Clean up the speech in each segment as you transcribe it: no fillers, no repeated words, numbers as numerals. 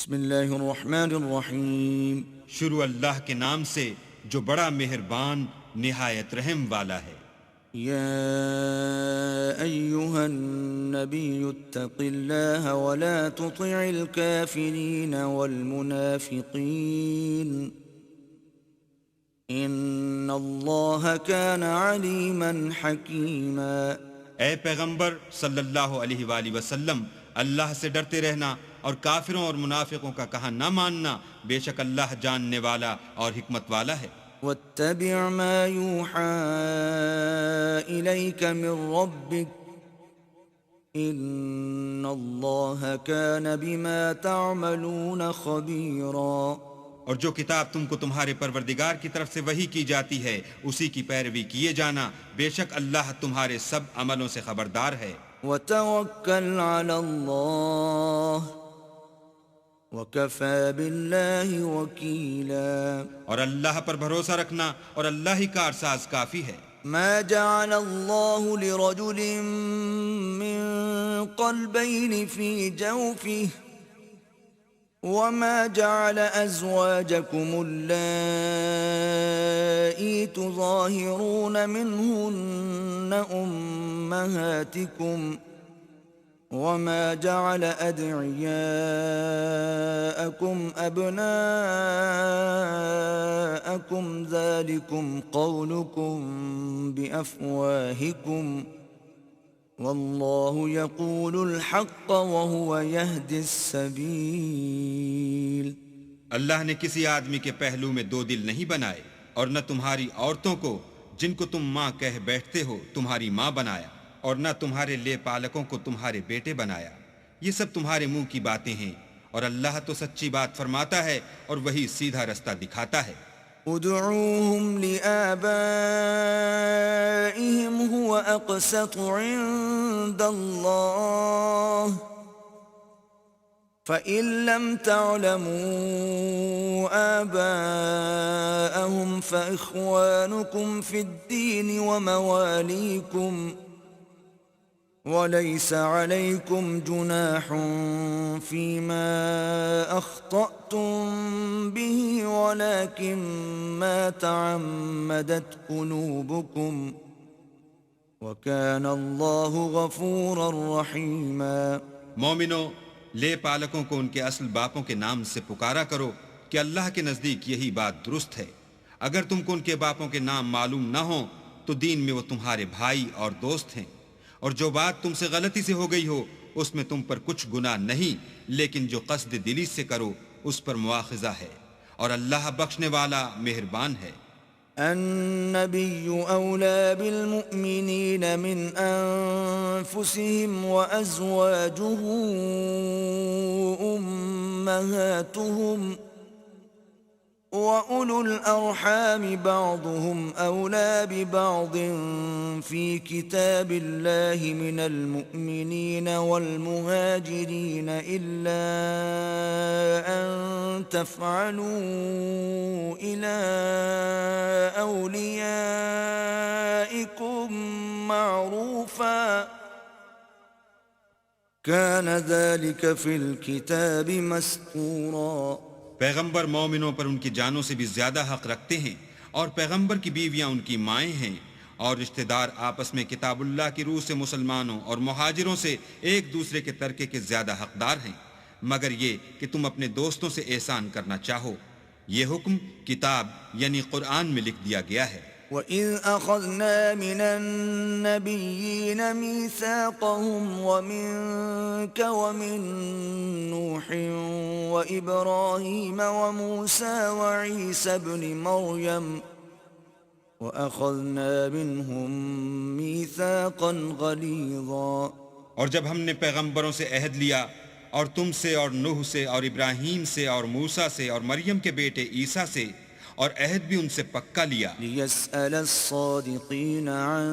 بسم اللہ الرحمن الرحیم شروع اللہ کے نام سے جو بڑا مہربان نہایت رحم والا ہے۔ یا ایہا النبی اتق اللہ ولا تطع الكافرین والمنافقین ان اللہ کان علیما حکیما۔ اے پیغمبر صلی اللہ علیہ وآلہ وسلم، اللہ سے ڈرتے رہنا اور کافروں اور منافقوں کا کہا نہ ماننا، بے شک اللہ جاننے والا اور حکمت والا ہے۔ واتبع ما يوحى إليك من ربك إن الله كان بما تعملون خبيرا۔ اور جو کتاب تم کو تمہارے پروردگار کی طرف سے وحی کی جاتی ہے اسی کی پیروی کیے جانا، بے شک اللہ تمہارے سب عملوں سے خبردار ہے۔ وتوکل علی اللہ وکفى باللہ وکیلا۔ اور اللہ پر بھروسہ رکھنا اور اللہ ہی کارساز کافی ہے۔ ما جعل اللہ لرجل من قلبین فی جوفہ وما جعل ازواجکم اللائی تظاہرون منہن امہاتکم وما جعل أدعياءكم أبناءكم ذلكم قولكم بأفواهكم والله يقول الحق وهو يهدي السبيل۔ اللہ نے کسی آدمی کے پہلو میں دو دل نہیں بنائے، اور نہ تمہاری عورتوں کو جن کو تم ماں کہہ بیٹھتے ہو تمہاری ماں بنایا، اور نہ تمہارے لے پالکوں کو تمہارے بیٹے بنایا۔ یہ سب تمہارے منہ کی باتیں ہیں، اور اللہ تو سچی بات فرماتا ہے اور وہی سیدھا رستہ دکھاتا ہے۔ ادعوهم لآبائهم هو أقسط عند الله فإن لم تعلموا آباءهم فإخوانكم في الدين ومواليكم وليس عليكم جناح فيما أخطأتم به ولكن ما تعمدت قلوبكم وكان الله غفورا رحيما۔ مومنو، لے پالکوں کو ان کے اصل باپوں کے نام سے پکارا کرو کہ اللہ کے نزدیک یہی بات درست ہے۔ اگر تم کو ان کے باپوں کے نام معلوم نہ ہوں تو دین میں وہ تمہارے بھائی اور دوست ہیں، اور جو بات تم سے غلطی سے ہو گئی ہو اس میں تم پر کچھ گناہ نہیں، لیکن جو قصد دلی سے کرو اس پر مواخذہ ہے، اور اللہ بخشنے والا مہربان ہے۔ النبي أولى بالمؤمنين من أنفسهم وأزواجه أمهاتهم وَأُولُو الْأَرْحَامِ بَعْضُهُمْ أَوْلَى بِبَعْضٍ فِي كِتَابِ اللَّهِ مِنَ الْمُؤْمِنِينَ وَالْمُهَاجِرِينَ إِلَّا أَن تَفْعَلُوا إِلَى أَوْلِيَائِكُمْ مَعْرُوفًا كَانَ ذَلِكَ فِي الْكِتَابِ مَسْطُورًا۔ پیغمبر مومنوں پر ان کی جانوں سے بھی زیادہ حق رکھتے ہیں، اور پیغمبر کی بیویاں ان کی مائیں ہیں، اور رشتہ دار آپس میں کتاب اللہ کی روح سے مسلمانوں اور مہاجروں سے ایک دوسرے کے ترکے کے زیادہ حقدار ہیں، مگر یہ کہ تم اپنے دوستوں سے احسان کرنا چاہو۔ یہ حکم کتاب یعنی قرآن میں لکھ دیا گیا ہے۔ وَإِذْ أَخَذْنَا مِنَ النَّبِيِّينَ مِيثَاقَهُمْ وَمِنكَ وَمِن نُّوحٍ وَإِبْرَاهِيمَ وَمُوسَىٰ وَعِيسَى ابْنِ مَرْيَمَ وَأَخَذْنَا مِنْهُم مِّيثَاقًا غَلِيظًا۔ اور جب ہم نے پیغمبروں سے عہد لیا، اور تم سے اور نوح سے اور ابراہیم سے اور موسیٰ سے اور مریم کے بیٹے عیسیٰ سے، اور عہد بھی ان سے پکا لیا، لِيَسْأَلَ الصَّادِقِينَ عَن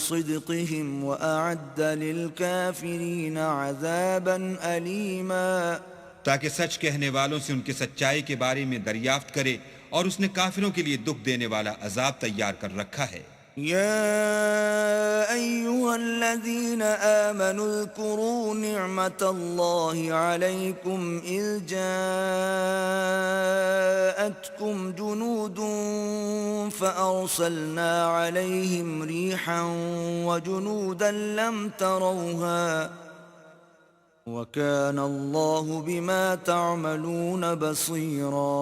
صِدْقِهِمْ وَأَعَدَّ لِلْكَافِرِينَ عَذَابًا أَلِيمًا۔ تاکہ سچ کہنے والوں سے ان کی سچائی کے بارے میں دریافت کرے، اور اس نے کافروں کے لیے دکھ دینے والا عذاب تیار کر رکھا ہے۔ يا أيها الذين آمنوا اذكروا نعمة الله عليكم إذ جاءتكم جنود فأرسلنا عليهم ريحا وجنودا لم تروها وكان الله بما تعملون بصيرا۔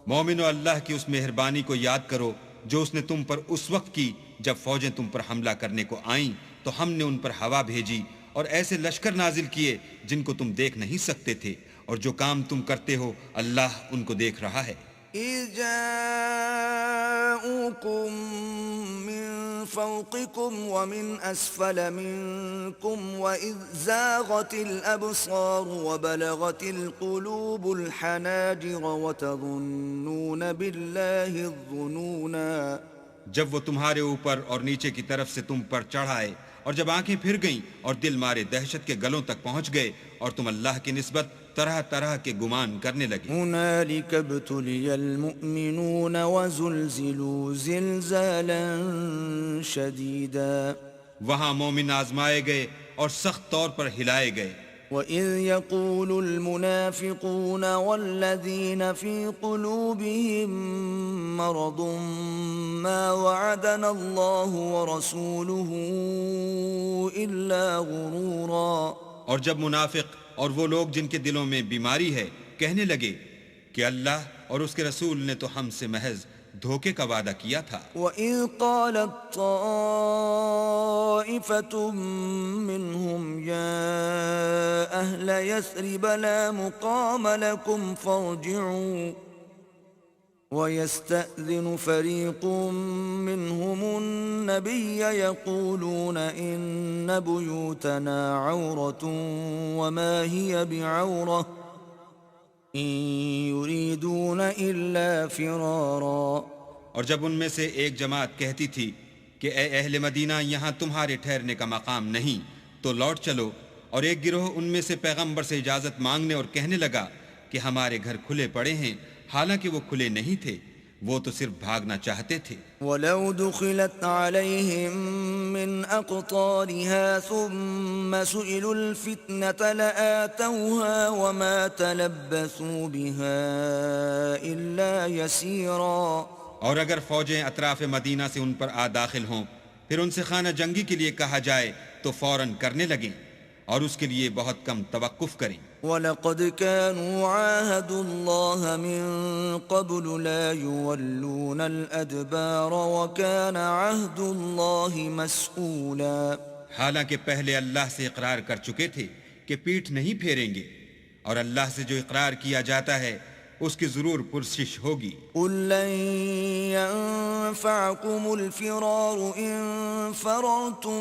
مومنو، اللہ کی اس مہربانی کو یاد کرو جو اس نے تم پر اس وقت کی جب فوجیں تم پر حملہ کرنے کو آئیں تو ہم نے ان پر ہوا بھیجی اور ایسے لشکر نازل کیے جن کو تم دیکھ نہیں سکتے تھے، اور جو کام تم کرتے ہو اللہ ان کو دیکھ رہا ہے۔ إذ جاءوكم من فوقكم ومن أسفل منكم وإذ زاغت الأبصار وبلغت القلوب الحناجر وتظنون بالله الظنونا۔ جب وہ تمہارے اوپر اور نیچے کی طرف سے تم پر چڑھائے اور جب آنکھیں پھر گئیں اور دل مارے دہشت کے گلوں تک پہنچ گئے اور تم اللہ کی نسبت طرح طرح کے گمان کرنے لگے۔ هنالك ابتلي المؤمنون وزلزلوا زلزالا شديدا۔ وہاں مومن آزمائے گئے اور سخت طور پر ہلائے گئے۔ وَإِذْ يَقُولُ الْمُنَافِقُونَ وَالَّذِينَ فِي قُلُوبِهِم مَّرَضٌ مَّا وَعَدَنَا اللَّهُ وَرَسُولُهُ إِلَّا غُرُورًا۔ اور جب منافق اور وہ لوگ جن کے دلوں میں بیماری ہے کہنے لگے کہ اللہ اور اس کے رسول نے تو ہم سے محض دھوکے کا وعدہ کیا تھا۔ وَإِذْ قَالَتْ طَائِفَةٌ مِّنْهُمْ يَا أَهْلَ يَثْرِبَ لَا مُقَامَ لَكُمْ فَارْجِعُوا وَيَسْتَأْذِنُ فَرِيقٌ مِّنْهُمُ النَّبِيَّ يَقُولُونَ إِنَّ بُيُوتَنَا عَوْرَةٌ وَمَا هِيَ بِعَوْرَةٍ إِن يُرِيدُونَ إِلَّا فِرَارًا۔ اور جب ان میں سے ایک جماعت کہتی تھی کہ اے اہل مدینہ، یہاں تمہارے ٹھہرنے کا مقام نہیں تو لوٹ چلو، اور ایک گروہ ان میں سے پیغمبر سے اجازت مانگنے اور کہنے لگا کہ ہمارے گھر کھلے پڑے ہیں، حالانکہ وہ کھلے نہیں تھے، وہ تو صرف بھاگنا چاہتے تھے۔ وَلَوْ دُخِلَتْ عَلَيْهِمْ مِنْ أَقْطَارِهَا ثُمَّ سُئِلُوا الْفِتْنَةَ لَآتَوْهَا وَمَا تَلَبَّثُوا بِهَا إِلَّا يَسِيرًا۔ اور اگر فوجیں اطراف مدینہ سے ان پر داخل ہوں پھر ان سے خانہ جنگی کے لیے کہا جائے تو فوراً کرنے لگیں، اور اس کے لیے بہت کم توقف کریں۔ وَلَقَدْ كَانُوا عَاهَدُوا اللَّهَ مِن قَبْلُ لَا يُوَلُّونَ الْأَدْبَارَ وَكَانَ عَهْدُ اللَّهِ مَسْئُولًا۔ حالانکہ پہلے اللہ سے اقرار کر چکے تھے کہ پیٹھ نہیں پھیریں گے، اور اللہ سے جو اقرار کیا جاتا ہے اس کی ضرور پرسش ہوگی۔ قُل لَّن يَنفَعَكُمُ الْفِرَارُ إِن فَرَرْتُم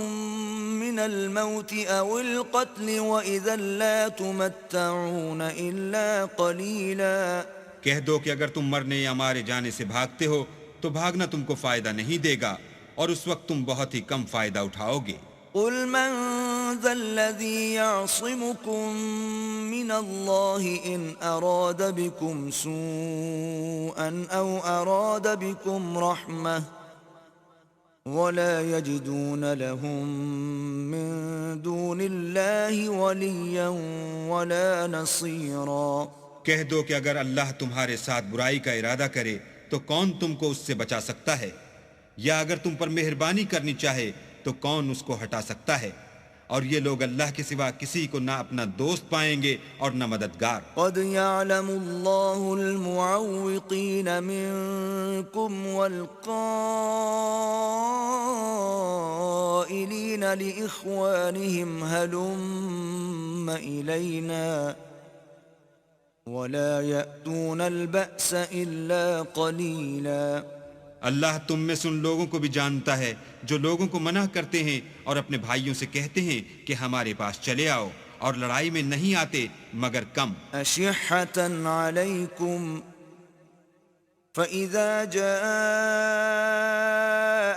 مِّنَ الْمَوْتِ أَوِ الْقَتْلِ وَإِذًا لَّا تُمَتَّعُونَ إِلَّا قَلِيلًا۔ کہہ دو کہ اگر تم مرنے یا مارے جانے سے بھاگتے ہو تو بھاگنا تم کو فائدہ نہیں دے گا، اور اس وقت تم بہت ہی کم فائدہ اٹھاؤ گے۔ قُلْ مَن ذَا الَّذِي يَعْصِمُكُم مِّنَ اللَّهِ إِنْ أَرَادَ بِكُمْ سُوءًا أَوْ أَرَادَ بِكُمْ رَحْمَةً وَلَا يَجِدُونَ لَهُم مِّن دُونِ اللَّهِ وَلِيًّا وَلَا نَصِيرًا۔ کہہ دو کہ اگر اللہ تمہارے ساتھ برائی کا ارادہ کرے تو کون تم کو اس سے بچا سکتا ہے، یا اگر تم پر مہربانی کرنی چاہے تو کون اس کو ہٹا سکتا ہے، اور یہ لوگ اللہ کے سوا کسی کو نہ اپنا دوست پائیں گے اور نہ مددگار۔ قد يعلم الله المعوقين منكم والقائلين لإخوانهم هلم إلينا ولا يأتون البأس إلا قليلا۔ اللہ تم میں سے ان لوگوں کو بھی جانتا ہے جو لوگوں کو منع کرتے ہیں اور اپنے بھائیوں سے کہتے ہیں کہ ہمارے پاس چلے آؤ، اور لڑائی میں نہیں آتے مگر کم۔ أشحة عليكم فإذا جاء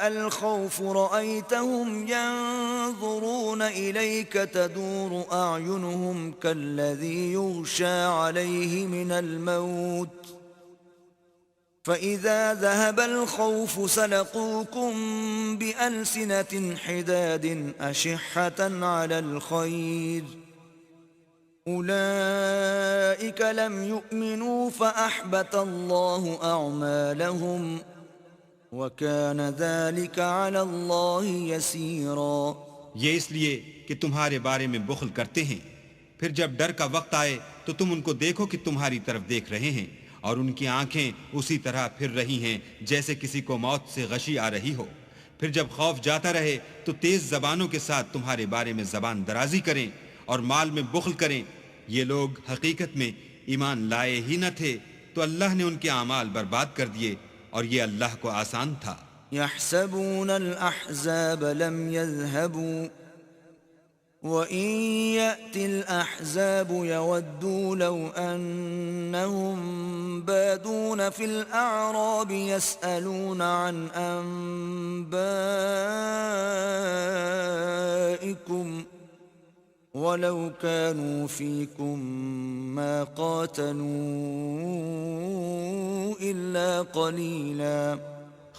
الخوف رأيتهم ينظرون إليك تدور أعينهم كالذي يغشى عليه من الموت فإذا ذهب الخوف سلقوكم بألسنة حداد أشحة على الخير أولئك لم يؤمنوا فأحبط الله أعمالهم وكان ذلك على الله يسيرا۔ یہ اس لیے کہ تمہارے بارے میں بخل کرتے ہیں، پھر جب ڈر کا وقت آئے تو تم ان کو دیکھو کہ تمہاری طرف دیکھ رہے ہیں، اور ان کی آنکھیں اسی طرح پھر رہی ہیں جیسے کسی کو موت سے غشی آ رہی ہو۔ پھر جب خوف جاتا رہے تو تیز زبانوں کے ساتھ تمہارے بارے میں زبان درازی کریں اور مال میں بخل کریں۔ یہ لوگ حقیقت میں ایمان لائے ہی نہ تھے، تو اللہ نے ان کے اعمال برباد کر دیے، اور یہ اللہ کو آسان تھا۔ يحسبون الأحزاب لم يذهبوا وإن يأتي الأحزاب يودوا لو أنهم بادون في الأعراب يسألون عن أنبائكم ولو كانوا فيكم ما قاتلوا إلا قليلا۔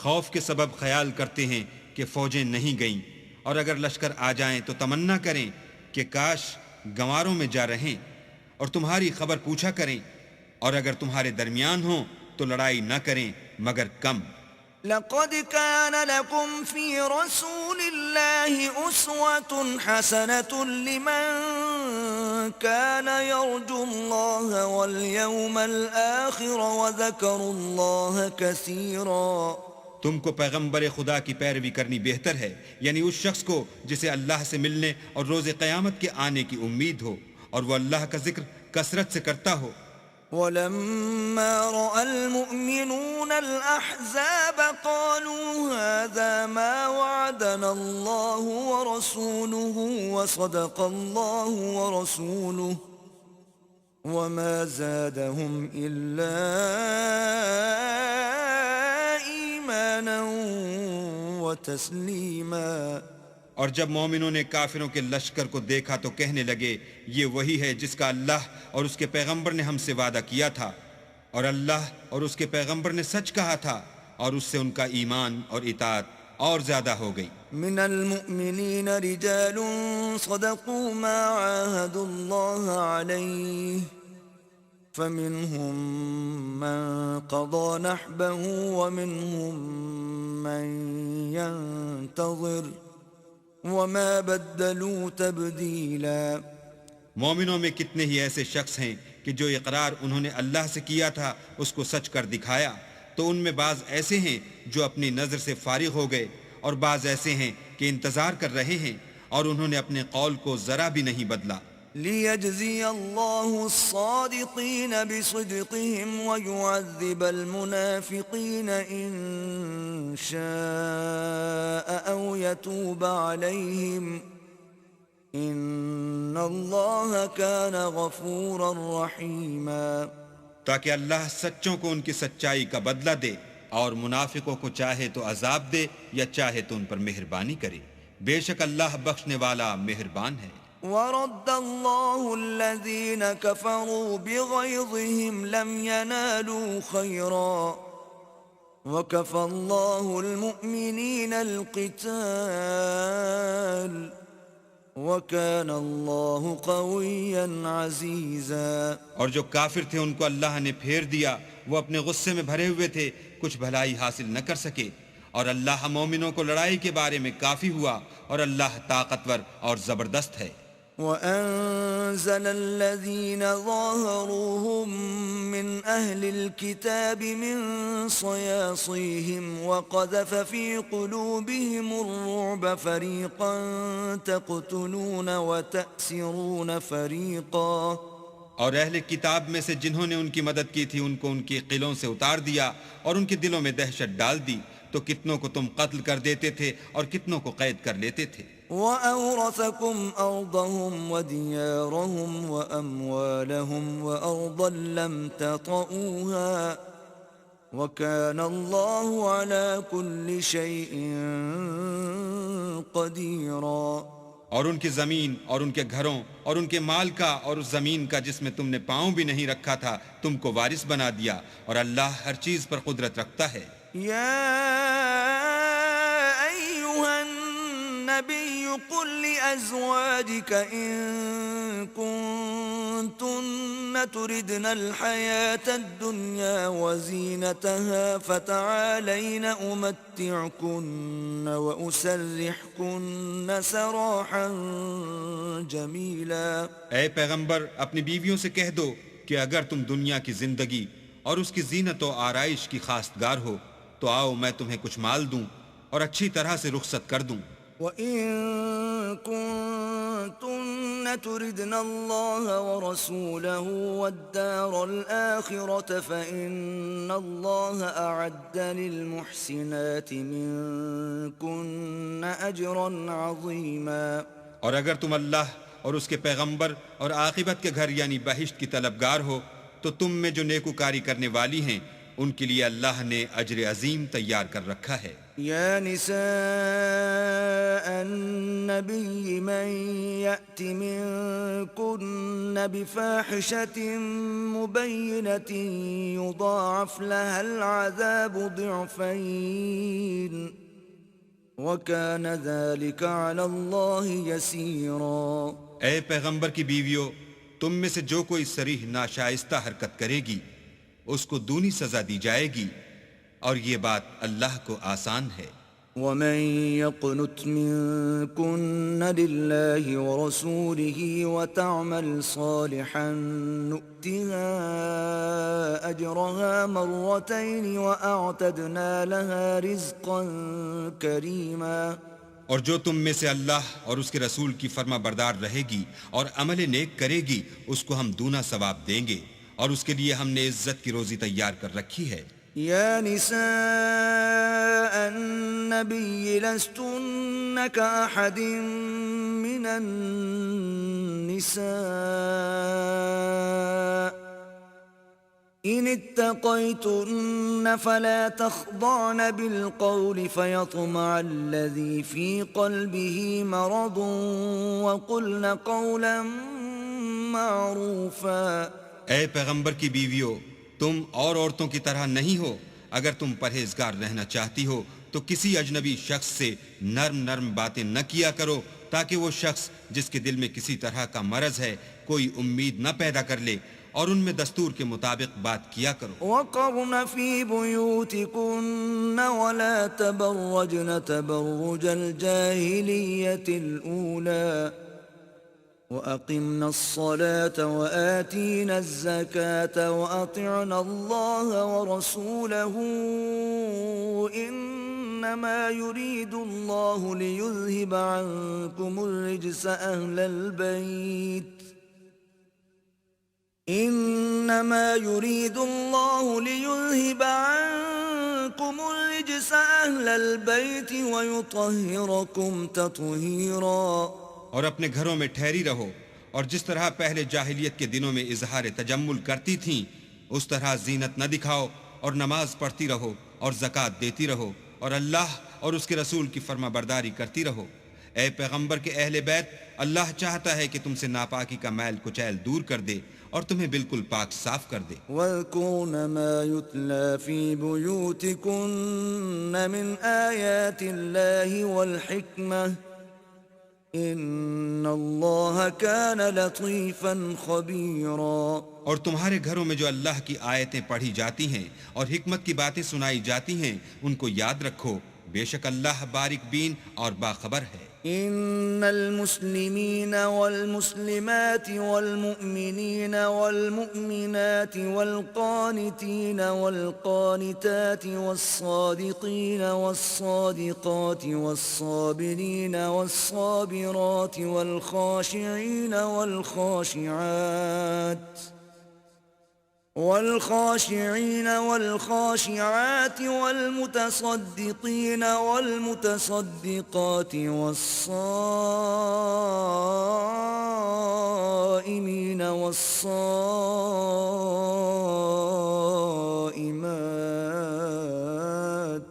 خوف کے سبب خیال کرتے ہیں کہ فوجیں نہیں گئیں، اور اگر لشکر آ جائیں تو تمنا کریں کہ کاش گنواروں میں جا رہیں اور تمہاری خبر پوچھا کریں، اور اگر تمہارے درمیان ہوں تو لڑائی نہ کریں مگر کم۔ لقد كان لكم في رسول الله أسوة حسنة لمن كان يرجو الله واليوم الآخر وذكر الله كثيرا۔ تم کو پیغمبر خدا کی پیروی کرنی بہتر ہے، یعنی اس شخص کو جسے اللہ سے ملنے اور روز قیامت کے آنے کی امید ہو، اور وہ اللہ کا ذکر کثرت سے کرتا ہو۔ ولما رأى المؤمنون الأحزاب قالوا هذا ما وعدنا الله ورسوله وصدق الله ورسوله وما زادهم إلا إيمانا وتسليما۔ اور جب مومنوں نے کافروں کے لشکر کو دیکھا تو کہنے لگے یہ وہی ہے جس کا اللہ اور اس کے پیغمبر نے ہم سے وعدہ کیا تھا، اور اللہ اور اس کے پیغمبر نے سچ کہا تھا، اور اس سے ان کا ایمان اور اطاعت اور زیادہ ہو گئی۔ من المؤمنین رجال صدقوا ما عاهدوا الله عليه فمنهم من قضى نحبه ومنهم من ينتظر وما بدلوا تبدیلا۔ مومنوں میں کتنے ہی ایسے شخص ہیں کہ جو اقرار انہوں نے اللہ سے کیا تھا اس کو سچ کر دکھایا، تو ان میں بعض ایسے ہیں جو اپنی نظر سے فارغ ہو گئے، اور بعض ایسے ہیں کہ انتظار کر رہے ہیں، اور انہوں نے اپنے قول کو ذرا بھی نہیں بدلا۔ لِيَجْزِيَ اللَّهُ الصَّادِقِينَ بِصِدْقِهِمْ وَيُعَذِّبَ الْمُنَافِقِينَ إِن شَاءَ أَوْ يَتُوبَ عَلَيْهِمْ إِنَّ اللَّهَ كَانَ غَفُورًا رَحِيمًا۔ تاکہ اللہ سچوں کو ان کی سچائی کا بدلہ دے، اور منافقوں کو چاہے تو عذاب دے یا چاہے تو ان پر مہربانی کرے، بے شک اللہ بخشنے والا مہربان ہے۔ وَرَدَّ اللَّهُ الَّذِينَ كَفَرُوا بِغَيْظِهِمْ لَمْ يَنَالُوا خَيْرًا وَكَفَى اللَّهُ الْمُؤْمِنِينَ الْقِتَالَ وَكَانَ اللَّهُ قَوِيًّا عَزِيزًا۔ اور جو کافر تھے ان کو اللہ نے پھیر دیا، وہ اپنے غصے میں بھرے ہوئے تھے، کچھ بھلائی حاصل نہ کر سکے، اور اللہ مومنوں کو لڑائی کے بارے میں کافی ہوا، اور اللہ طاقتور اور زبردست ہے۔ وَأَنزَلَ الَّذِينَ ظَاهَرُوهُم مِّنْ أَهْلِ الْكِتَابِ مِنْ صَيَاصِيهِمْ وَقَذَفَ فِي قُلُوبِهِمُ الرُّعْبَ فَرِيقًا تَقْتُلُونَ وَتَأْسِرُونَ فَرِيقًا۔ اور اہل کتاب میں سے جنہوں نے ان کی مدد کی تھی ان کو ان کی قلعوں سے اتار دیا اور ان کے دلوں میں دہشت ڈال دی، تو کتنوں کو تم قتل کر دیتے تھے اور کتنوں کو قید کر لیتے تھے۔ وَأَوْرَثَكُمْ أَرْضَهُمْ وَدِيَارَهُمْ وَأَمْوَالَهُمْ وَأَرْضًا لَّمْ تَطَئُوهَا وَكَانَ اللَّهُ عَلَى كُلِّ شَيْءٍ قَدِيرًا۔ اور ان کی زمین اور ان کے گھروں اور ان کے مال کا اور اس زمین کا جس میں تم نے پاؤں بھی نہیں رکھا تھا تم کو وارث بنا دیا، اور اللہ ہر چیز پر قدرت رکھتا ہے۔ يا أيها النبي قل لأزواجك إن كنتن تردن الحياة الدنيا وزينتها فتعالين أمتعكن وأسرحكن سراحا جميلا۔ اے پیغمبر اپنی بیویوں سے کہہ دو کہ اگر تم دنیا کی زندگی اور اس کی زینت و آرائش کی خواستگار ہو تو آؤ میں تمہیں کچھ مال دوں اور اچھی طرح سے رخصت کر دوں۔ وَإِن كُنتُنَّ تُرِدْنَ اللَّهَ وَرَسُولَهُ وَالدَّارَ الْآخِرَةَ فَإِنَّ اللَّهَ أَعَدَّ لِلْمُحْسِنَاتِ مِنكُنَّ أَجْرًا عَظِيمًا۔ اور اگر تم اللہ اور اس کے پیغمبر اور عاقبت کے گھر یعنی بہشت کی طلبگار ہو تو تم میں جو نیکوکاری کرنے والی ہیں ان کے لیے اللہ نے اجر عظیم تیار کر رکھا ہے۔ يا نساء النبي من يأت منكن بفاحشة مبينة يضاعف لها العذاب ضعفين وكان ذلك على الله يسيرا۔ اے پیغمبر کی بیویوں، تم میں سے جو کوئی صریح ناشائستہ حرکت کرے گی اس کو دونی سزا دی جائے گی، اور یہ بات اللہ کو آسان ہے۔ ومن يقنت منكن لله ورسوله وتعمل صالحا نؤتها أجرها مرتين وأعتدنا لها رزقا كريما۔ اور جو تم میں سے اللہ اور اس کے رسول کی فرما بردار رہے گی اور عمل نیک کرے گی اس کو ہم دونا ثواب دیں گے، اور اس کے لیے ہم نے عزت کی روزی تیار کر رکھی ہے۔ يا نساء النبي لستن كأحد من النساء إن اتقيتن فلا تخضعن بالقول فيطمع الذي في قلبه مرض وقلن قولا معروفا۔ اے پیغمبر کی بیویوں، تم اور عورتوں کی طرح نہیں ہو، اگر تم پرہیزگار رہنا چاہتی ہو تو کسی اجنبی شخص سے نرم نرم باتیں نہ کیا کرو تاکہ وہ شخص جس کے دل میں کسی طرح کا مرض ہے کوئی امید نہ پیدا کر لے، اور ان میں دستور کے مطابق بات کیا کرو۔ وقرن في بيوتكن ولا تبرجن تبرج الجاهلية الأولى وأقمنا الصلاة وآتينا الزكاة وأطعنا الله ورسوله إنما يريد الله ليذهب عنكم الرجس أهل البيت إنما يريد الله ليذهب عنكم الرجس أهل البيت ويطهركم تطهيرا۔ اور اپنے گھروں میں ٹھہری رہو، اور جس طرح پہلے جاہلیت کے دنوں میں اظہار تجمل کرتی تھیں اس طرح زینت نہ دکھاؤ، اور نماز پڑھتی رہو اور زکوٰۃ دیتی رہو، اور اللہ اور اس کے رسول کی فرما برداری کرتی رہو۔ اے پیغمبر کے اہل بیت، اللہ چاہتا ہے کہ تم سے ناپاکی کا میل کچیل دور کر دے اور تمہیں بالکل پاک صاف کر دے۔ وَاذْكُرْنَ مَا يُتْلَى فِي بُيُوتِكُنَّ مِنْ آيَاتِ اللَّهِ وَالْحِكْمَةِ إِنَّ اللَّهَ كَانَ لَطِيفًا خَبِيرًا۔ اور تمہارے گھروں میں جو اللہ کی آیتیں پڑھی جاتی ہیں اور حکمت کی باتیں سنائی جاتی ہیں ان کو یاد رکھو، بے شک اللہ باریک بین اور باخبر ہے۔ إن المسلمين والمسلمات والمؤمنين والمؤمنات والقانتين والقانتات والصادقين والصادقات والصابرين والصابرات والخاشعين والخاشعين والخاشعات والمتصدقين والمتصدقات والصائمين والصائمات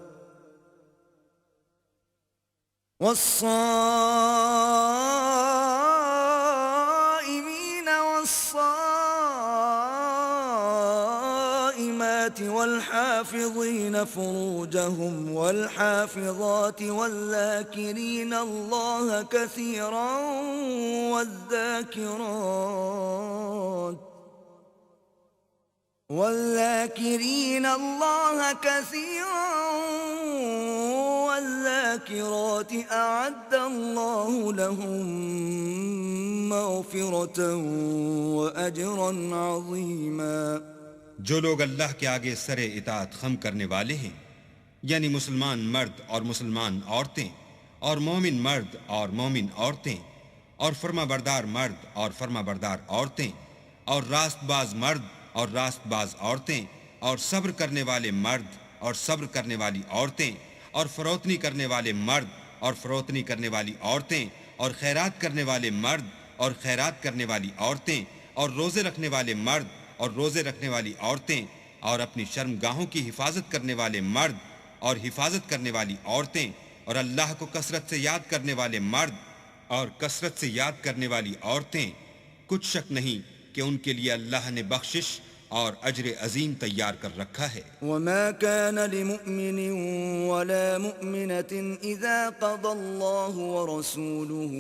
والحافظين فروجهم والحافظات والذاكرين الله كثيرا والذاكرات أعد الله لهم مغفرة وأجرا عظيما. جو لوگ اللہ کے آگے سر اطاعت خم کرنے والے ہیں، یعنی مسلمان مرد اور مسلمان عورتیں، اور مومن مرد اور مومن عورتیں، اور فرما بردار مرد اور فرما بردار عورتیں، اور راست باز مرد اور راست باز عورتیں، اور صبر کرنے والے مرد اور صبر کرنے والی عورتیں، اور فروتنی کرنے والے مرد اور فروتنی کرنے والی عورتیں، اور خیرات کرنے والے مرد اور خیرات کرنے والی عورتیں، اور روزے رکھنے والے مرد اور روزے رکھنے والی عورتیں، اور اپنی شرمگاہوں کی حفاظت کرنے والے مرد اور حفاظت کرنے والی عورتیں، اور اللہ کو کثرت سے یاد کرنے والے مرد اور کثرت سے یاد کرنے والی عورتیں. کچھ شک نہیں کہ ان کے لیے اللہ نے بخشش اور اجر عظیم تیار کر رکھا ہے. وما كان لمؤمن ولا مؤمنة إذا قضى الله ورسوله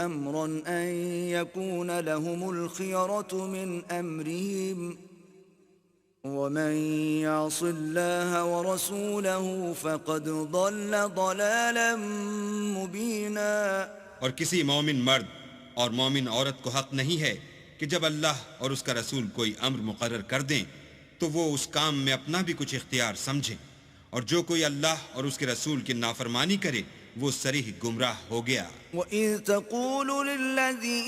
أمرا أن يكون لهم الخيرة من أمرهم ومن يعص الله ورسوله فقد ضل ضلالا مبينا. اور کسی مومن مرد اور مومن عورت کو حق نہیں ہے کہ جب اللہ اور اس کا رسول کوئی امر مقرر کر دیں تو وہ اس کام میں اپنا بھی کچھ اختیار سمجھیں، اور جو کوئی اللہ اور اس کے رسول کی نافرمانی کرے وہ صریح گمراہ ہو گیا. وَإِذْ تَقُولُ لِلَّذِي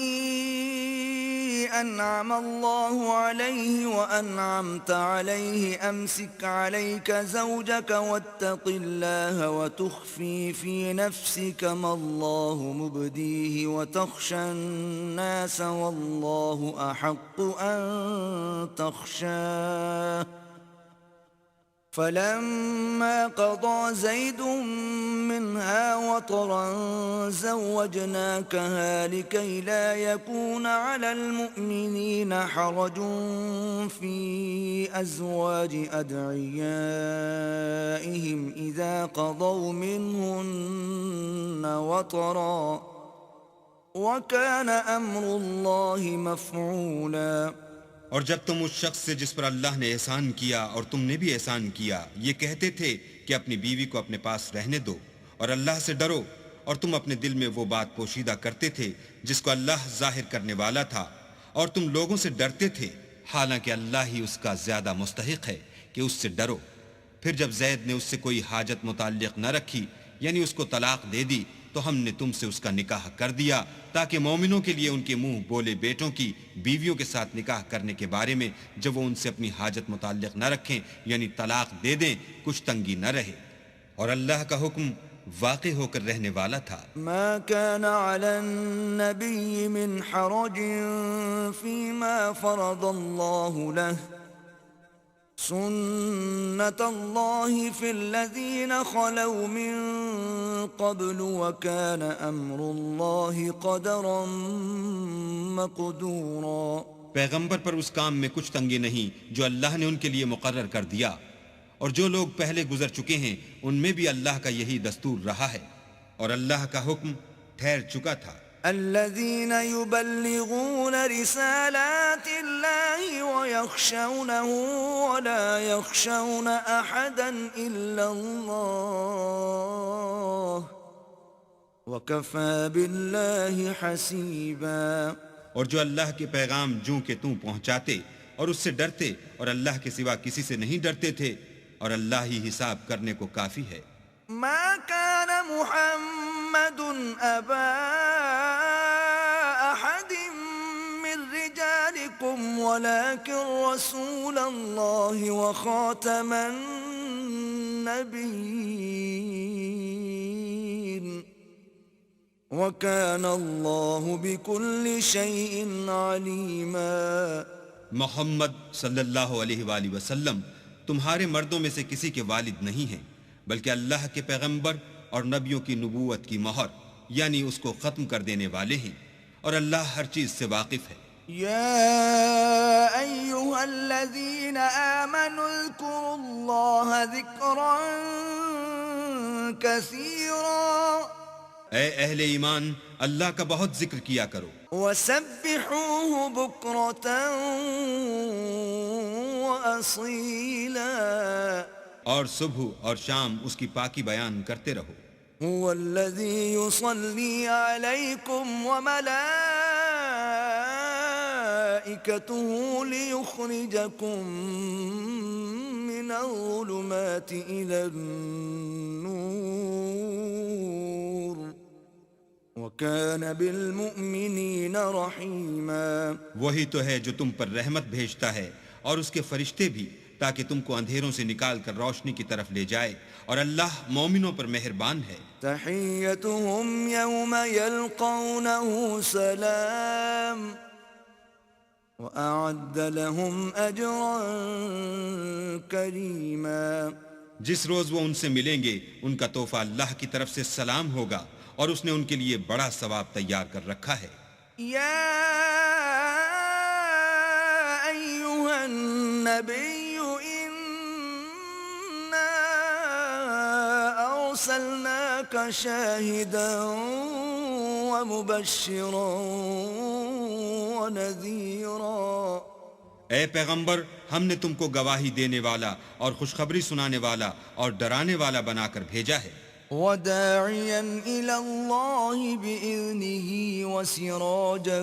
أَنْعَمَ اللَّهُ عَلَيْهِ وَأَنْعَمْتَ عَلَيْهِ أَمْسِكْ عَلَيْكَ زَوْجَكَ وَاتَّقِ اللَّهَ وَتُخْفِي فِي نَفْسِكَ مَا اللَّهُ مُبْدِيهِ وَتَخْشَى النَّاسَ وَاللَّهُ أَحَقُّ أَن تَخْشَاهُ فلما قضى زيد منها وطرا زوجناكها لكي لا يكون على المؤمنين حرج في أزواج أدعيائهم إذا قضوا منهن وطرا وكان أمر الله مفعولا. اور جب تم اس شخص سے جس پر اللہ نے احسان کیا اور تم نے بھی احسان کیا یہ کہتے تھے کہ اپنی بیوی کو اپنے پاس رہنے دو اور اللہ سے ڈرو، اور تم اپنے دل میں وہ بات پوشیدہ کرتے تھے جس کو اللہ ظاہر کرنے والا تھا، اور تم لوگوں سے ڈرتے تھے، حالانکہ اللہ ہی اس کا زیادہ مستحق ہے کہ اس سے ڈرو. پھر جب زید نے اس سے کوئی حاجت متعلق نہ رکھی، یعنی اس کو طلاق دے دی، تو ہم نے تم سے اس کا نکاح کر دیا تاکہ مومنوں کے لیے ان کے منہ بولے بیٹوں کی بیویوں کے ساتھ نکاح کرنے کے بارے میں جب وہ ان سے اپنی حاجت متعلق نہ رکھیں یعنی طلاق دے دیں کچھ تنگی نہ رہے، اور اللہ کا حکم واقع ہو کر رہنے والا تھا. ما كان على النبي من حرج فيما فرض الله له سنة الله في الذين خلوا من قبل وكان أمر الله قدرا مقدورا. پیغمبر پر اس کام میں کچھ تنگی نہیں جو اللہ نے ان کے لیے مقرر کر دیا، اور جو لوگ پہلے گزر چکے ہیں ان میں بھی اللہ کا یہی دستور رہا ہے، اور اللہ کا حکم ٹھہر چکا تھا. الذين يبلغون رسالات الله ويخشونه ولا يخشون أحدا إلا الله وكفى بالله حسيبا. اور جو اللہ کے پیغام جوں کہ توں پہنچاتے اور اس سے ڈرتے اور اللہ کے سوا کسی سے نہیں ڈرتے تھے، اور اللہ ہی حساب کرنے کو کافی ہے. ما كان محمد أبا أحد من رجالكم ولكن رسول الله وخاتم النبيين وكان الله بكل شيء عليما. محمد صلی اللہ علیہ وآلہ وسلم تمہارے مردوں میں سے کسی کے والد نہیں ہیں، بلکہ اللہ کے پیغمبر اور نبیوں کی نبوت کی مہر یعنی اس کو ختم کر دینے والے ہیں، اور اللہ ہر چیز سے واقف ہے. يا أيها الذين آمنوا اذكروا الله ذكرا كثيرا اے اہل ایمان، اللہ کا بہت ذکر کیا کرو، وسبحوه بكرة وأصيلا اور صبح اور شام اس کی پاکی بیان کرتے رہو۔ هو الذي يصلي عليكم وملائكته ليخرجكم من الظلمات إلى النور وكان بالمؤمنين رحيما۔ وہی تو ہے جو تم پر رحمت بھیجتا ہے اور اس کے فرشتے بھی، تاکہ تم کو اندھیروں سے نکال کر روشنی کی طرف لے جائے، اور اللہ مومنوں پر مہربان ہے۔ تحيتهم يوم يلقونه سلام وأعد لهم أجرا كريما۔ جس روز وہ ان سے ملیں گے ان کا تحفہ اللہ کی طرف سے سلام ہوگا، اور اس نے ان کے لیے بڑا ثواب تیار کر رکھا ہے۔ يا أيها النبي إنا أرسلناك شاهدا ومبشرا ونذيرا۔ اے پیغمبر، ہم نے تم کو گواہی دینے والا اور خوشخبری سنانے والا اور ڈرانے والا بنا کر بھیجا ہے، وداعيا إلى الله بإذنه وسراجا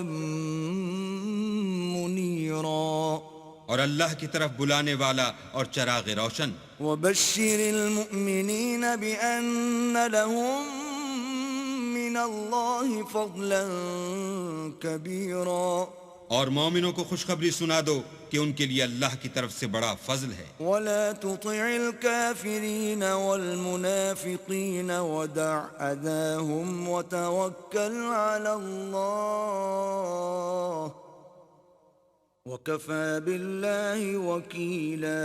منيرا۔ اور اللہ کی طرف بلانے والا اور چراغ روشن۔ وبشر المؤمنين بأن لهم من الله فضلا كبيرا۔ اور مومنوں کو خوشخبری سنا دو کہ ان کے لیے اللہ کی طرف سے بڑا فضل ہے۔ ولا تطع الكافرين والمنافقين ودع أذاهم وتوكل على الله وكفى بالله وكيلا۔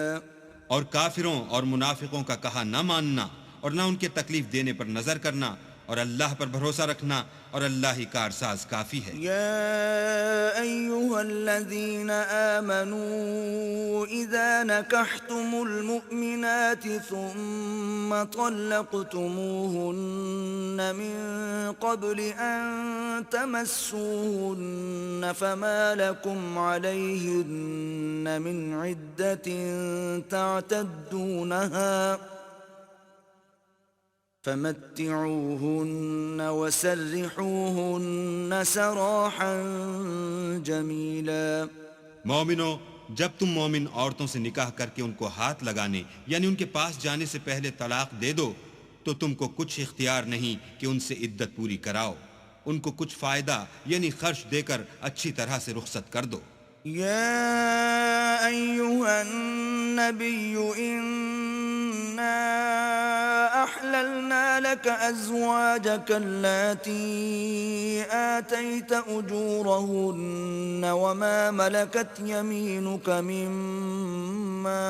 اور کافروں اور منافقوں کا کہا نہ ماننا اور نہ ان کے تکلیف دینے پر نظر کرنا، اور اللہ پر بھروسہ رکھنا، اور اللہ ہی کارساز کافی ہے۔ يا أيها الذين آمنوا إذا نكحتم المؤمنات ثم طلقتموهن من قبل أن تمسوهن فما لكم عليهن من عدة تعتدونها فمتعوهن وسرحوهن سراحا جميلا۔ مومنوں، جب تم مومن عورتوں سے نکاح کر کے ان کو ہاتھ لگانے یعنی ان کے پاس جانے سے پہلے طلاق دے دو تو تم کو کچھ اختیار نہیں کہ ان سے عدت پوری کراؤ، ان کو کچھ فائدہ یعنی خرچ دے کر اچھی طرح سے رخصت کر دو۔ يا أيها النبي إنا أحللنا لك أزواجك اللاتي آتيت أجورهن وما ملكت يمينك مما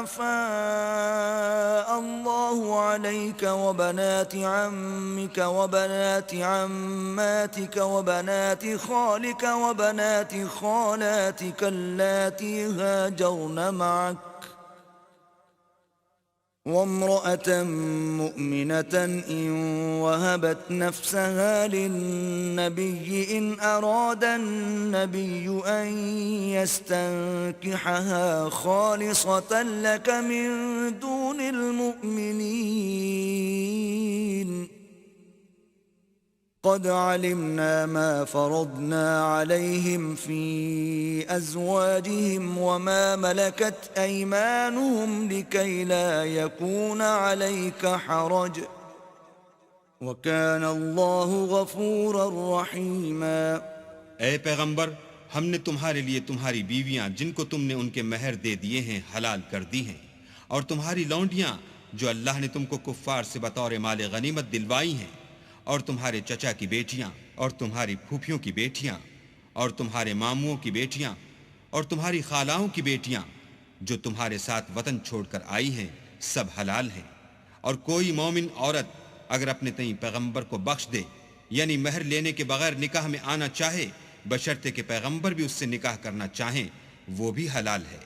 أفاء الله عليك وبنات عمك وبنات عماتك وبنات خالك وبنات خالاتك اللاتي هاجرن معك وامرأة مؤمنة إن وهبت نفسها للنبي إن أراد النبي أن يستنكحها خالصة لك من دون المؤمنين قد علمنا ما فرضنا عليهم في أزواجهم وما ملكت أيمانهم لكي لا يكون عليك حرج وكان الله غفورا رحيما۔ اے پیغمبر، ہم نے تمہارے لیے تمہاری بیویاں جن کو تم نے ان کے مہر دے دیے ہیں حلال کر دی ہیں، اور تمہاری لونڈیاں جو اللہ نے تم کو کفار سے بطور مال غنیمت دلوائی ہیں، اور تمہارے چچا کی بیٹیاں، اور تمہاری پھوپھیوں کی بیٹیاں، اور تمہارے ماموں کی بیٹیاں، اور تمہاری خالاؤں کی بیٹیاں جو تمہارے ساتھ وطن چھوڑ کر آئی ہیں، سب حلال ہیں۔ اور کوئی مومن عورت اگر اپنے تئیں پیغمبر کو بخش دے یعنی مہر لینے کے بغیر نکاح میں آنا چاہے بشرطے کہ پیغمبر بھی اس سے نکاح کرنا چاہیں وہ بھی حلال ہے،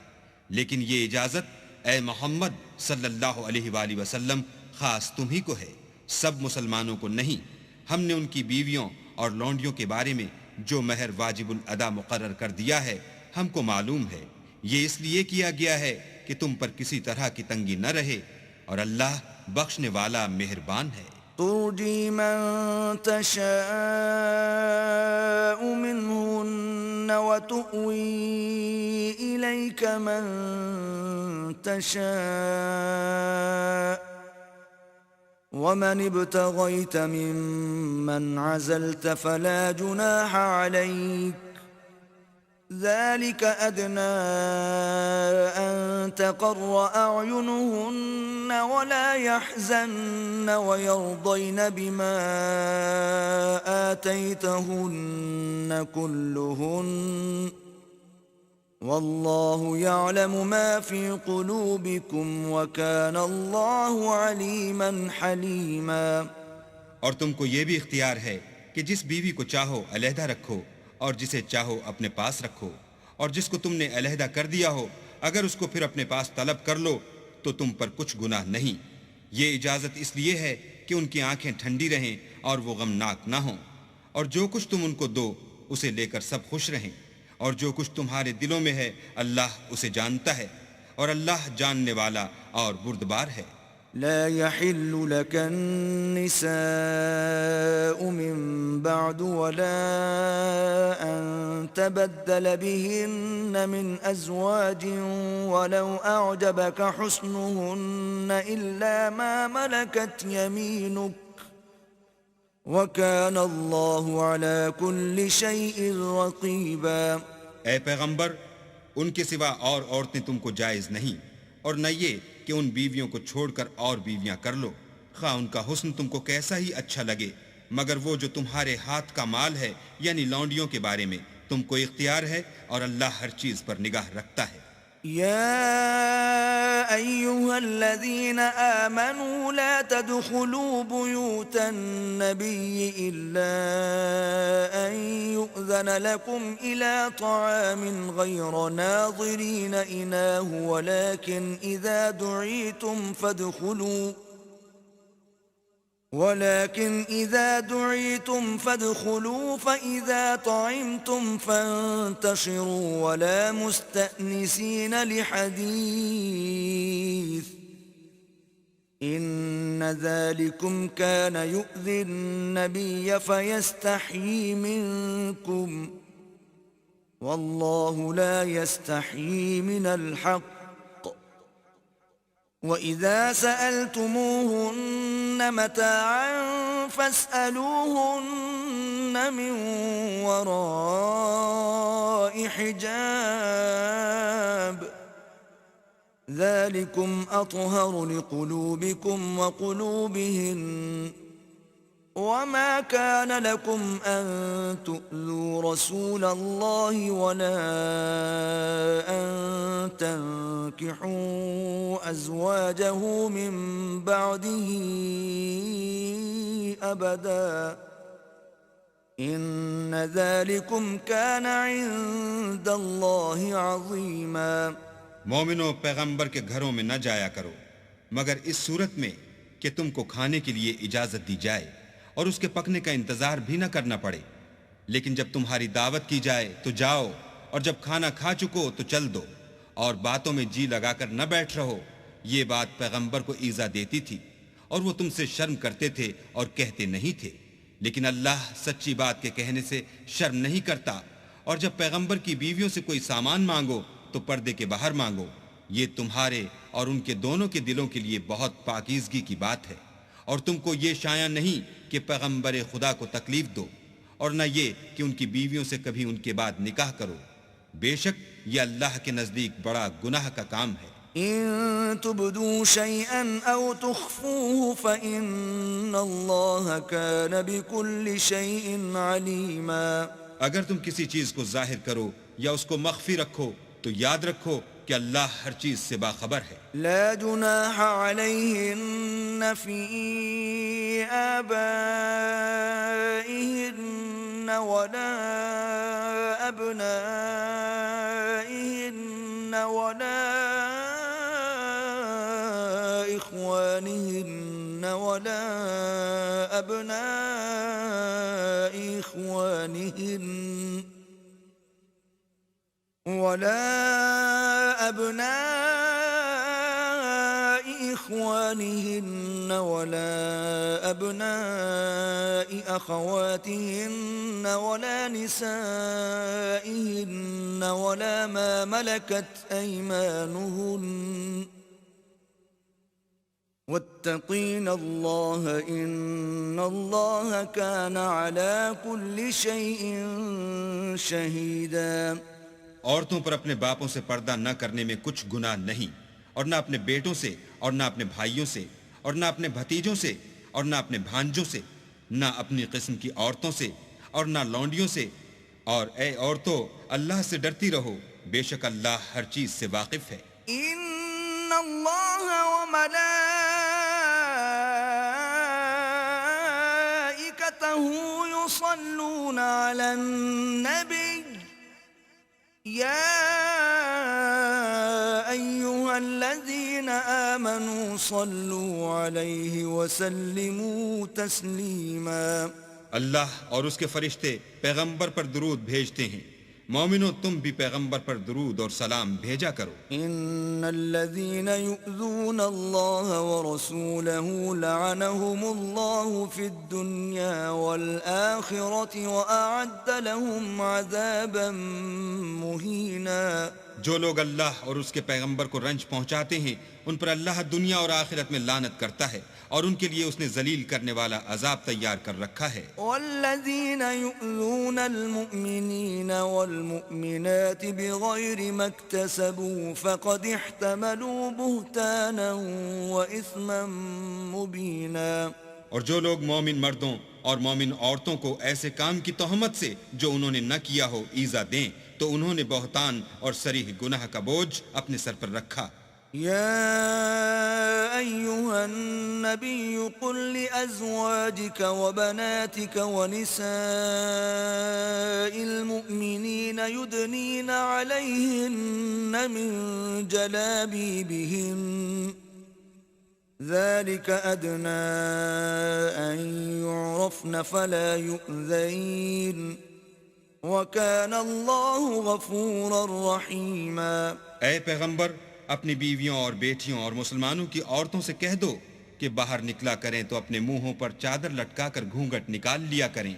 لیکن یہ اجازت اے محمد صلی اللہ علیہ وآلہ وسلم خاص تم ہی کو ہے، سب مسلمانوں کو نہیں۔ ہم نے ان کی بیویوں اور لونڈیوں کے بارے میں جو مہر واجب الادا مقرر کر دیا ہے ہم کو معلوم ہے، یہ اس لیے کیا گیا ہے کہ تم پر کسی طرح کی تنگی نہ رہے، اور اللہ بخشنے والا مہربان ہے۔ ترجي من تشاء منهن وتؤوي إليك من تشاء ومن ابتغيت ممن عزلت فلا جناح عليك ذلك أدنى أن تقر أعينهن ولا يحزن ويرضين بما آتيتهن كلهن والله يعلم ما في قلوبكم وكان الله عليما حليما۔ اور تم کو یہ بھی اختیار ہے کہ جس بیوی کو چاہو علیحدہ رکھو اور جسے چاہو اپنے پاس رکھو، اور جس کو تم نے علیحدہ کر دیا ہو اگر اس کو پھر اپنے پاس طلب کر لو تو تم پر کچھ گناہ نہیں۔ یہ اجازت اس لیے ہے کہ ان کی آنکھیں ٹھنڈی رہیں اور وہ غمناک نہ ہوں، اور جو کچھ تم ان کو دو اسے لے کر سب خوش رہیں، اور جو کچھ تمہارے دلوں میں ہے اللہ اسے جانتا ہے، اور اللہ جاننے والا اور بردبار ہے۔ لا يحل لك النساء من بعد ولا أن تبدل بهن من أزواج ولو أعجبك حسنهن إلا ما ملكت يمينك وكان الله على كل شيء رقيبا۔ اے پیغمبر، ان کے سوا اور عورتیں تم کو جائز نہیں، اور نہ یہ کہ ان بیویوں کو چھوڑ کر اور بیویاں کر لو، خواہ ان کا حسن تم کو کیسا ہی اچھا لگے، مگر وہ جو تمہارے ہاتھ کا مال ہے یعنی لونڈیوں کے بارے میں تم کو اختیار ہے، اور اللہ ہر چیز پر نگاہ رکھتا ہے۔ يا أيها الذين آمنوا لا تدخلوا بيوت النبي إلا أن يؤذن لكم إلى طعام غير ناظرين إناه ولكن إذا دعيتم فادخلوا فإذا طعمتم فانتشروا ولا مستأنسين لحديث إن ذلكم كان يؤذي النبي فيستحيي منكم والله لا يستحيي من الحق وَإِذَا سَأَلْتُمُوهُنَّ مَتَاعًا فَاسْأَلُوهُنَّ مِنْ وَرَاءِ حِجَابٍ ذَلِكُمْ أَطْهَرُ لِقُلُوبِكُمْ وَقُلُوبِهِنَّ وَمَا كَانَ لَكُمْ أَن تُؤْذُوا رَسُولَ اللَّهِ وَلَا أَن تَنكِحُوا أَزْوَاجَهُ مِن بَعْدِهِ أَبَدًا إِنَّ ذَلِكُمْ كَانَ عِندَ اللَّهِ عَظِيمًا۔ مومنو، پیغمبر کے گھروں میں نہ جایا کرو مگر اس صورت میں کہ تم کو کھانے کے لیے اجازت دی جائے اور اس کے پکنے کا انتظار بھی نہ کرنا پڑے، لیکن جب تمہاری دعوت کی جائے تو جاؤ، اور جب کھانا کھا چکو تو چل دو، اور باتوں میں جی لگا کر نہ بیٹھ رہو۔ یہ بات پیغمبر کو ایذا دیتی تھی اور وہ تم سے شرم کرتے تھے اور کہتے نہیں تھے، لیکن اللہ سچی بات کے کہنے سے شرم نہیں کرتا۔ اور جب پیغمبر کی بیویوں سے کوئی سامان مانگو تو پردے کے باہر مانگو، یہ تمہارے اور ان کے دونوں کے دلوں کے لیے بہت پاکیزگی کی بات ہے، اور تم کو یہ شایع نہیں کہ پیغمبر خدا کو تکلیف دو، اور نہ یہ کہ ان کی بیویوں سے کبھی ان کے بعد نکاح کرو، بے شک یہ اللہ کے نزدیک بڑا گناہ کا کام ہے۔ إن تبدوا شيئا أو تخفوه فإن الله كان بكل شيء عليما۔ اگر تم کسی چیز کو ظاہر کرو یا اس کو مخفی رکھو تو یاد رکھو کہ اللہ ہر چیز سے باخبر ہے۔ لا جناح عليهن في آبائهن ولا أبنائهن ولا إخوانهن ولا أبناء إخوانهن ولا أبناء أخواتهن ولا نسائهن ولا ما ملكت أيمانهن واتقين الله إن الله كان على كل شيء شهيدا. عورتوں پر اپنے باپوں سے پردہ نہ کرنے میں کچھ گناہ نہیں، اور نہ اپنے بیٹوں سے، اور نہ اپنے بھائیوں سے، اور نہ اپنے بھتیجوں سے، اور نہ اپنے بھانجوں سے، نہ اپنی قسم کی عورتوں سے، اور نہ لونڈیوں سے. اور اے عورتوں، اللہ سے ڈرتی رہو، بے شک اللہ ہر چیز سے واقف ہے. إن الله وملائكته يصلون على النبي يا أيها الذين آمنوا صلوا عليه وسلموا تسليما. اللہ اور اس کے فرشتے پیغمبر پر درود بھیجتے ہیں. مومنو، تم بھی پیغمبر پر درود اور سلام بھیجا کرو. إن الذين يؤذون الله ورسوله لعنهم الله في الدنيا والآخرة وأعد لهم عذابا مهينا. جو لوگ اللہ اور اس کے پیغمبر کو رنج پہنچاتے ہیں ان پر اللہ دنیا اور آخرت میں لعنت کرتا ہے، اور ان کے لیے اس نے ذلیل کرنے والا عذاب تیار کر رکھا ہے. والذين يؤذون المؤمنين والمؤمنات بغير ما اكتسبوا فقد احتملوا بهتانا وإثما مبينا. اور جو لوگ مومن مردوں اور مومن عورتوں کو ایسے کام کی تہمت سے جو انہوں نے نہ کیا ہو ایذا دیں تو انہوں نے بہتان اور صریح گناہ کا بوجھ اپنے سر پر رکھا. يا أيها النبي قل لأزواجك وبناتك ونساء المؤمنين يدنين عليهن من جلابيبهن ذلك أدنى أن يعرفن فلا يؤذين وَكَانَ اللَّهُ غَفُورًا رَحِيمًا. اے پیغمبر، اپنی بیویوں اور بیٹیوں اور مسلمانوں کی عورتوں سے کہہ دو کہ باہر نکلا کریں تو اپنے منہوں پر چادر لٹکا کر گھونگھٹ نکال لیا کریں.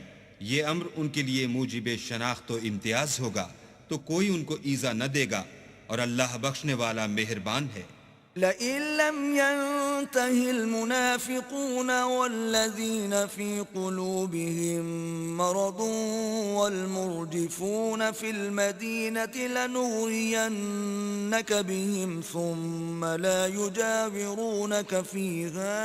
یہ امر ان کے لیے موجب شناخت و امتیاز ہوگا تو کوئی ان کو ایذا نہ دے گا، اور اللہ بخشنے والا مہربان ہے. لئن لم ينته المنافقون والذين في قلوبهم مرض والمرجفون في المدينة لنغرينك بهم ثم لا يجاورونك فيها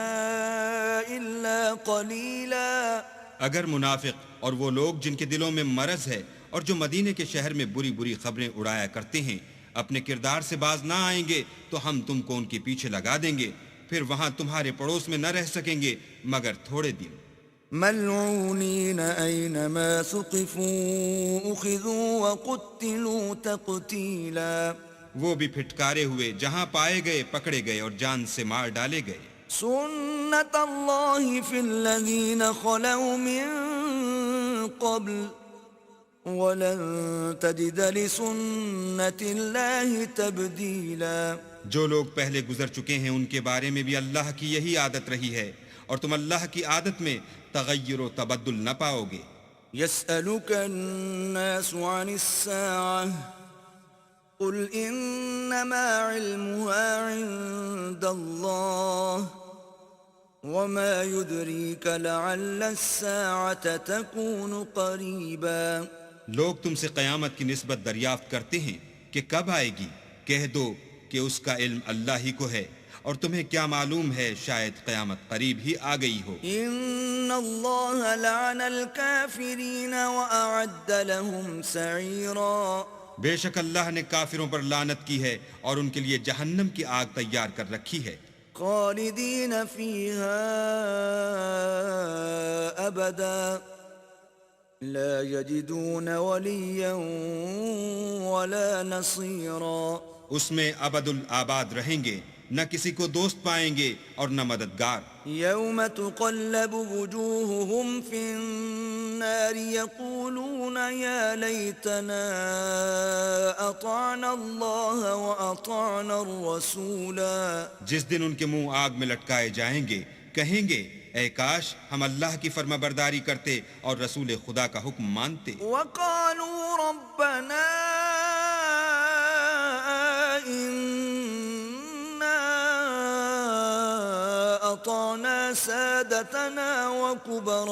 إلا قليلا. اگر منافق اور وہ لوگ جن کے دلوں میں مرض ہے اور جو مدینے کے شہر میں بری بری خبریں اڑایا کرتے ہیں اپنے کردار سے باز نہ آئیں گے تو ہم تم کو ان کے پیچھے لگا دیں گے، پھر وہاں تمہارے پڑوس میں نہ رہ سکیں گے مگر تھوڑے دن. ملعونین اینما ثقفوا اخذوا وقتلوا تقتیلا. وہ بھی پھٹکارے ہوئے، جہاں پائے گئے پکڑے گئے اور جان سے مار ڈالے گئے. سنت اللہ فی الذین خلوا من قبل وَلَن تَجِدَ لِسُنَّةِ اللَّهِ تَبْدِيلًا. جو لوگ پہلے گزر چکے ہیں ان کے بارے میں بھی اللہ کی یہی عادت رہی ہے، اور تم اللہ کی عادت میں تغیر و تبدل نہ پاؤ گے. يَسْأَلُكَ النَّاسُ عَنِ السَّاعَةِ قُلْ إِنَّمَا عِلْمُهَا عِندَ اللَّهِ وَمَا يُدْرِيكَ لَعَلَّ السَّاعَةَ تَكُونُ قَرِيبًا. لوگ تم سے قیامت کی نسبت دریافت کرتے ہیں کہ کب آئے گی. کہہ دو کہ اس کا علم اللہ ہی کو ہے، اور تمہیں کیا معلوم ہے شاید قیامت قریب ہی آ گئی ہو. ان اللہ لعن الکافرین واعد لهم سعیرا. بے شک اللہ نے کافروں پر لعنت کی ہے اور ان کے لیے جہنم کی آگ تیار کر رکھی ہے. خالدین فیہا ابدا لا يجدون وليا ولا نصيرا اس میں ابد الآباد رہیں گے، نہ کسی کو دوست پائیں گے اور نہ مددگار۔ يوم تقلب وجوههم في النار يقولون يا ليتنا أطعنا الله وأطعنا الرسولا۔ جس دن ان کے منہ آگ میں لٹکائے جائیں گے، کہیں گے اے کاش ہم اللہ کی فرما برداری کرتے اور رسول خدا کا حکم مانتے۔ وقالوا ربنا أطعنا سادتنا وكبراءنا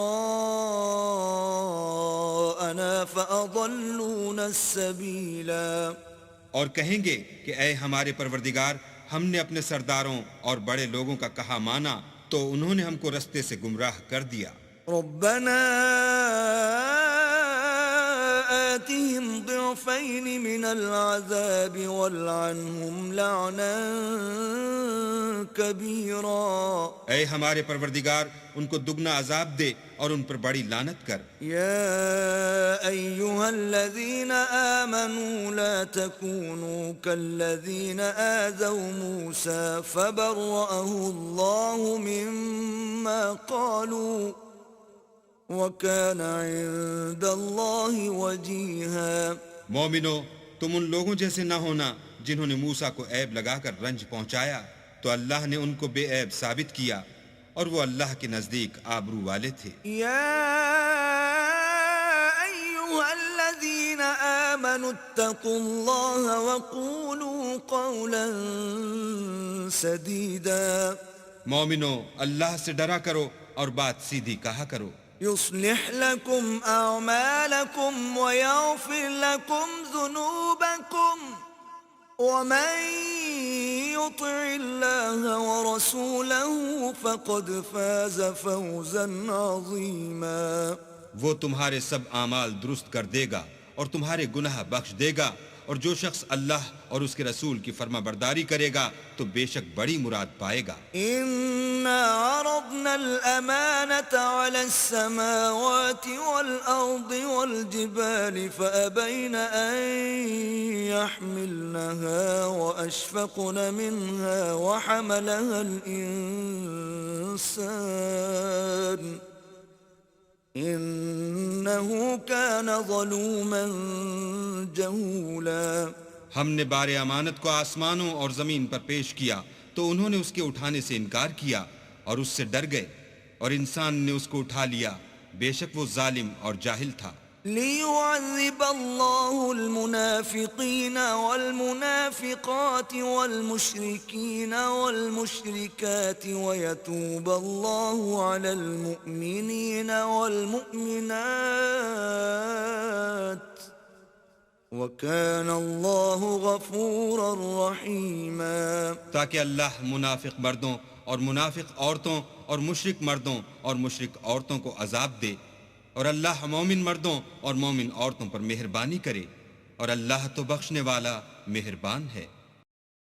فأضلونا السبيلا۔ اور کہیں گے کہ اے ہمارے پروردگار، ہم نے اپنے سرداروں اور بڑے لوگوں کا کہا مانا تو انہوں نے ہم کو رستے سے گمراہ کر دیا۔ ربنا آتهم ضعفين من العذاب والعنهم لعنا كبيرا۔ اے ہمارے پروردگار، ان کو دگنا عذاب دے اور ان پر بڑی لعنت کر۔ يا أيها الذين آمنوا لا تكونوا كالذين آذوا موسى فبرأه الله مما قالوا وَكَانَ عِندَ اللَّهِ وَجِيهًا۔ مومنو، تم ان لوگوں جیسے نہ ہونا جنہوں نے موسیٰ کو عیب لگا کر رنج پہنچایا، تو اللہ نے ان کو بے عیب ثابت کیا اور وہ اللہ کے نزدیک آبرو والے تھے۔ يَا أَيُّهَا الَّذِينَ آمَنُوا اتَّقُوا اللَّهَ وَقُولُوا قَوْلًا سَدِيدًا۔ مومنو، اللہ سے ڈرا کرو اور بات سیدھی کہا کرو۔ يصلح لكم أعمالكم ويغفر لكم ذنوبكم ومن يطع الله ورسوله فقد فاز فوزا عظيما۔ وہ تمہارے سب اعمال درست کر دے گا اور تمہارے گناہ بخش دے گا، اور جو شخص اللہ اور اس کے رسول کی فرما برداری کرے گا تو بے شک بڑی مراد پائے گا۔ إنا عرضنا الأمانة على السماوات والأرض والجبال فأبين أن يحملنها وأشفقن منها وحملها الإنسان إنه كان ظلوما جهولا۔ ہم نے بار امانت کو آسمانوں اور زمین پر پیش کیا تو انہوں نے اس کے اٹھانے سے انکار کیا اور اس سے ڈر گئے، اور انسان نے اس کو اٹھا لیا، بے شک وہ ظالم اور جاہل تھا۔ ليعذب الله المنافقين والمنافقات والمشركين والمشركات ويتوب الله على المؤمنين والمؤمنات وكان الله غفورا رحيما۔ تاکہ اللہ منافق مردوں اور منافق عورتوں اور مشرک مردوں اور مشرک عورتوں کو عذاب دے، اور اللہ مومن مردوں اور مومن عورتوں پر مہربانی کرے، اور اللہ تو بخشنے والا مہربان ہے۔